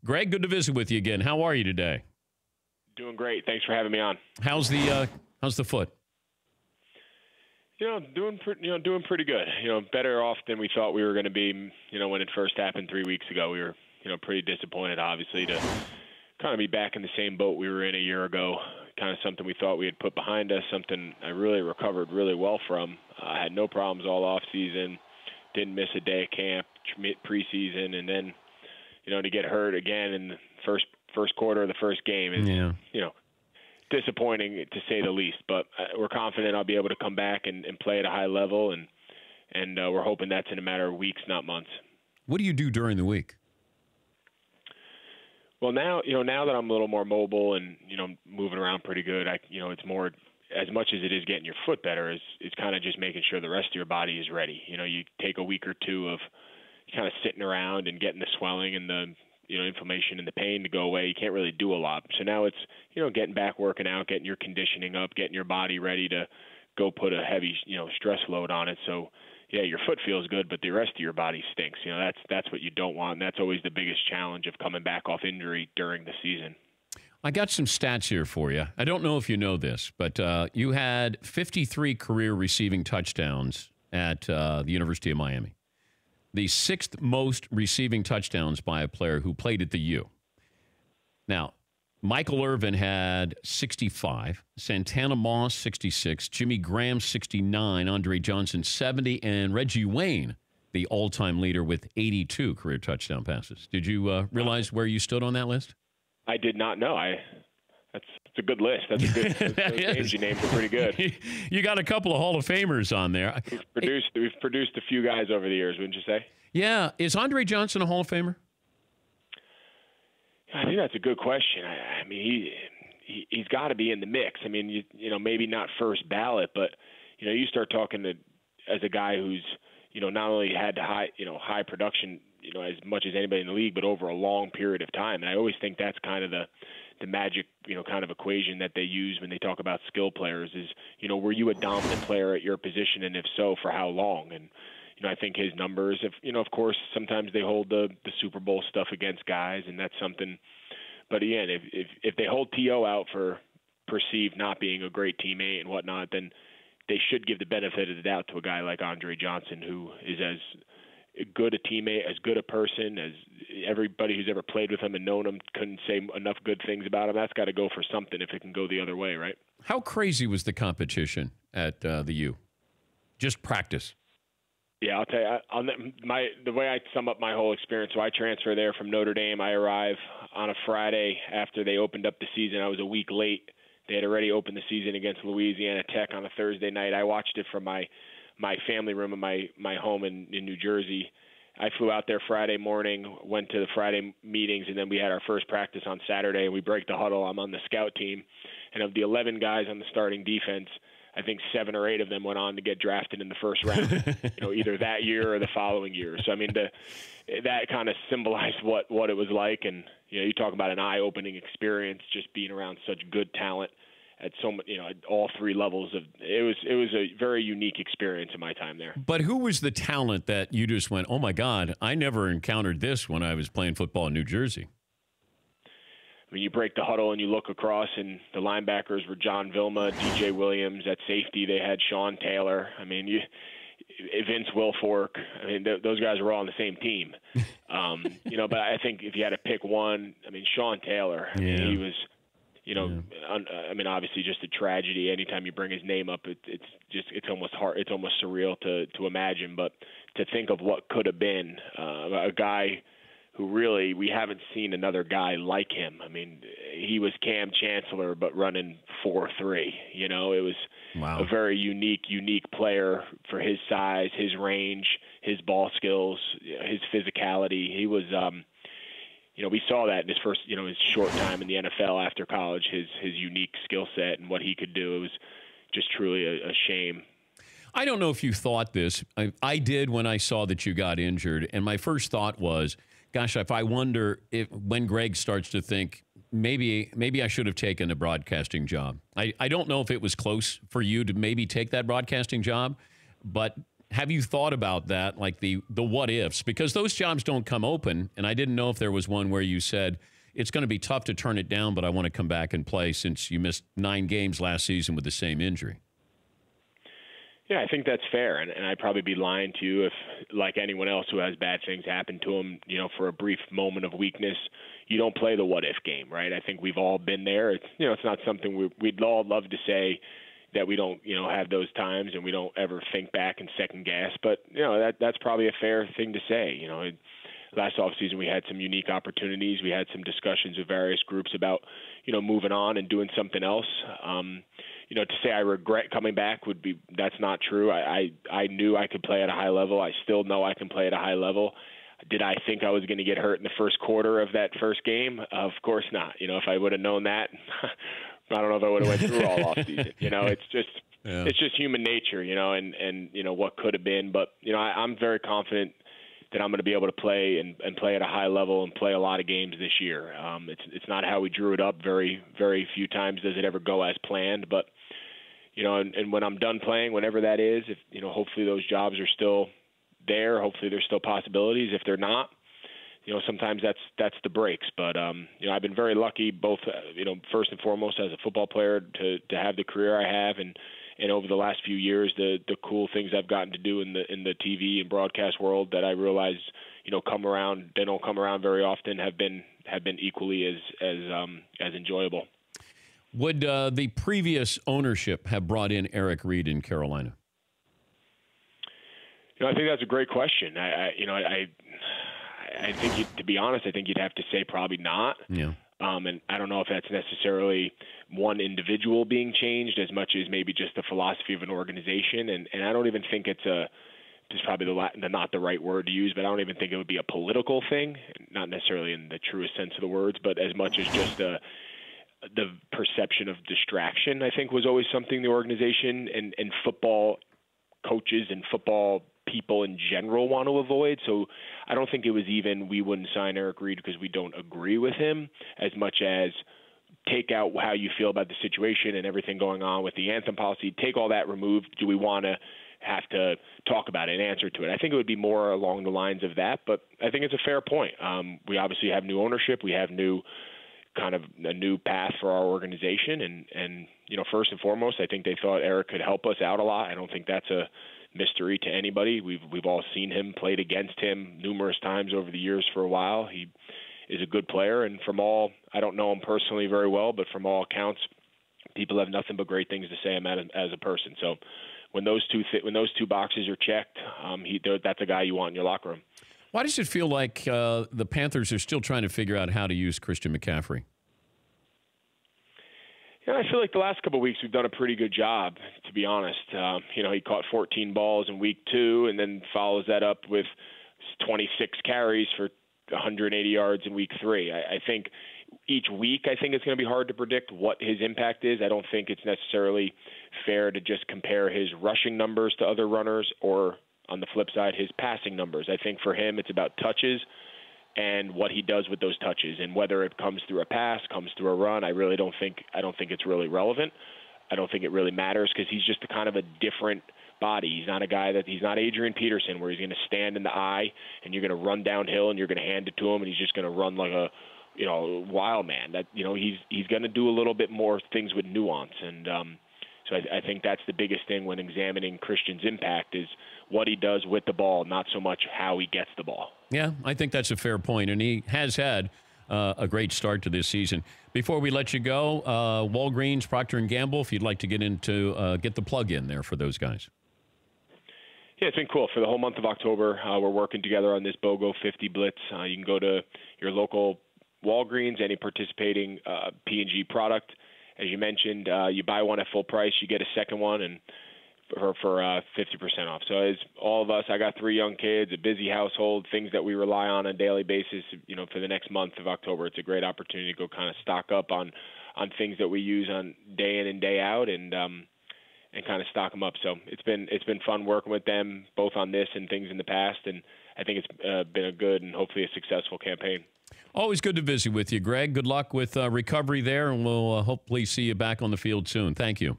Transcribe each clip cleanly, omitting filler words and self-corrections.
Greg, good to visit with you again. How are you today? Doing great. Thanks for having me on. How's the foot? Doing pretty good. Better off than we thought we were going to be. When it first happened 3 weeks ago, we were pretty disappointed, obviously, to kind of be back in the same boat we were in a year ago. Kind of something we thought we had put behind us. Something I really recovered really well from. I had no problems all off season. Didn't miss a day of camp, preseason, and then to get hurt again in the first quarter of the first game is disappointing to say the least. But we're confident I'll be able to come back and play at a high level, and we're hoping that's in a matter of weeks, not months. What do you do during the week? Well, now that I'm a little more mobile and moving around pretty good, it's more, as much as it is getting your foot better, it's kind of just making sure the rest of your body is ready. You take a week or two of kind of sitting around and getting the swelling and the inflammation and the pain to go away. You can't really do a lot. So now it's getting back working out, getting your conditioning up, getting your body ready to go put a heavy stress load on it. So yeah, your foot feels good, but the rest of your body stinks. That's what you don't want. And that's always the biggest challenge of coming back off injury during the season. I got some stats here for you. I don't know if you know this, but you had 53 career receiving touchdowns at the University of Miami. The sixth most receiving touchdowns by a player who played at the U. Now, Michael Irvin had 65, Santana Moss 66, Jimmy Graham 69, Andre Johnson 70, and Reggie Wayne, the all-time leader with 82 career touchdown passes. Did you realize where you stood on that list? I did not know. That's a good list. That's a good. Those names you named are pretty good. You got a couple of Hall of Famers on there. We've produced a few guys over the years, wouldn't you say? Yeah. Is Andre Johnson a Hall of Famer? I think that's a good question. I mean, he's got to be in the mix. I mean, maybe not first ballot, but you start talking to as a guy who's not only had high production as much as anybody in the league, but over a long period of time. And I always think that's kind of the magic, kind of equation that they use when they talk about skill players is, were you a dominant player at your position? And if so, for how long? And, I think his numbers, of course, sometimes they hold the Super Bowl stuff against guys, and that's something. But again, if they hold T.O. out for perceived not being a great teammate and whatnot, then they should give the benefit of the doubt to a guy like Andre Johnson, who is as good a teammate, as good a person as everybody who's ever played with him and known him couldn't say enough good things about him. That's got to go for something if it can go the other way, right? How crazy was the competition at the U? Just practice. Yeah, I'll tell you. The way I sum up my whole experience, so I transfer there from Notre Dame. I arrive on a Friday after they opened up the season. I was a week late. They had already opened the season against Louisiana Tech on a Thursday night. I watched it from my family room in my home in New Jersey. I flew out there Friday morning, went to the Friday meetings, and then we had our first practice on Saturday, and we break the huddle. I'm on the scout team. And of the 11 guys on the starting defense, I think 7 or 8 of them went on to get drafted in the first round, either that year or the following year. So, I mean, that kind of symbolized what it was like. And, you talk about an eye-opening experience, just being around such good talent at at all 3 levels of it was a very unique experience in my time there. But who was the talent that you just went, oh my God, I never encountered this when I was playing football in New Jersey? I mean, you break the huddle and you look across, and the linebackers were John Vilma, DJ Williams. At safety, they had Sean Taylor. I mean, Vince Wilfork. I mean, those guys were all on the same team. But I think if you had to pick one, I mean, Sean Taylor. I mean, he was. I mean, obviously, just a tragedy. Anytime you bring his name up, it's almost hard. It's almost surreal to imagine. But to think of what could have been a guy who really we haven't seen another guy like him. I mean, he was Cam Chancellor, but running 4.3. It was a very unique player for his size, his range, his ball skills, his physicality. He was. We saw that in his first, his short time in the NFL after college, his unique skill set and what he could do. It was just truly a shame. I don't know if you thought this. I did when I saw that you got injured, and my first thought was, gosh, if I wonder if when Greg starts to think, maybe I should have taken a broadcasting job. I don't know if it was close for you to maybe take that broadcasting job, but have you thought about that, like the what ifs? Because those jobs don't come open, and I didn't know if there was one where you said it's going to be tough to turn it down, but I want to come back and play since you missed 9 games last season with the same injury. Yeah, I think that's fair, and I'd probably be lying to you if, like anyone else who has bad things happen to them, for a brief moment of weakness, you don't play the what if game, right? I think we've all been there. It's not something we'd all love to say that we don't, have those times and we don't ever think back and second guess, but that's probably a fair thing to say. Last offseason we had some unique opportunities. We had some discussions with various groups about, moving on and doing something else. To say I regret coming back that's not true. I knew I could play at a high level. I still know I can play at a high level. Did I think I was going to get hurt in the first quarter of that first game? Of course not. If I would have known that, I don't know if I would have went through all offseason. It's just human nature, and what could have been. But, I'm very confident that I'm going to be able to play and play at a high level and play a lot of games this year. It's not how we drew it up. Very, very few times does it ever go as planned. But, and when I'm done playing, whenever that is, if hopefully those jobs are still there. Hopefully there's still possibilities. If they're not, sometimes that's the breaks. But, I've been very lucky both, first and foremost as a football player to have the career I have and over the last few years, the cool things I've gotten to do in the TV and broadcast world that I realize, come around. They don't come around very often. Have been equally as enjoyable. Would the previous ownership have brought in Eric Reid in Carolina? I think that's a great question. I think to be honest, I think you'd have to say probably not. Yeah. And I don't know if that's necessarily one individual being changed as much as maybe just the philosophy of an organization. And I don't even think it's probably not the right word to use, but I don't even think it would be a political thing, not necessarily in the truest sense of the words, but as much as just the perception of distraction, I think was always something the organization and football coaches and football people in general want to avoid. So I don't think it was even we wouldn't sign Eric Reid because we don't agree with him, as much as take out how you feel about the situation and everything going on with the anthem policy, take all that removed. Do we want to have to talk about it and answer to it? I think it would be more along the lines of that, but I think it's a fair point. We obviously have new ownership. We have a new path for our organization. And first and foremost, I think they thought Eric could help us out a lot. I don't think that's a mystery to anybody. We've all seen him, played against him numerous times over the years for a while. He is a good player, and I don't know him personally very well, but from all accounts, people have nothing but great things to say about him as a person. So when those two boxes are checked, that's a guy you want in your locker room. Why does it feel like the Panthers are still trying to figure out how to use Christian McCaffrey? Yeah, I feel like the last couple of weeks we've done a pretty good job, to be honest. He caught 14 balls in week 2 and then follows that up with 26 carries for 180 yards in week 3. I think each week it's going to be hard to predict what his impact is. I don't think it's necessarily fair to just compare his rushing numbers to other runners or, on the flip side, his passing numbers. I think for him it's about touches and what he does with those touches, and whether it comes through a pass, comes through a run. I don't think it's really relevant. I don't think it really matters because he's just a kind of a different body. He's not a guy he's not Adrian Peterson where he's going to stand in the eye and you're going to run downhill and you're going to hand it to him and he's just going to run like a wild man. That he's going to do a little bit more things with nuance, and so I think that's the biggest thing when examining Christian's impact is what he does with the ball, not so much how he gets the ball. Yeah, I think that's a fair point, and he has had a great start to this season. Before we let you go, Walgreens, Procter & Gamble, if you'd like to get the plug in there for those guys. Yeah, it's been cool. For the whole month of October, we're working together on this BOGO 50 Blitz. You can go to your local Walgreens, any participating P&G product. As you mentioned, you buy one at full price, you get a second one, and for 50% off. So as all of us, I got 3 young kids, a busy household, things that we rely on a daily basis. For the next month of October, it's a great opportunity to go kind of stock up on things that we use on day in and day out, and kind of stock them up. So it's been fun working with them both on this and things in the past, and I think it's been a good and hopefully a successful campaign. Always good to visit with you, Greg. Good luck with recovery there, and we'll hopefully see you back on the field soon. Thank you.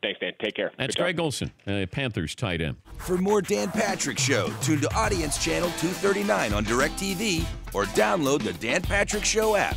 Thanks, Dan. Take care. That's Greg Olsen, Panthers tight end. For more Dan Patrick Show, tune to Audience Channel 239 on DirecTV or download the Dan Patrick Show app.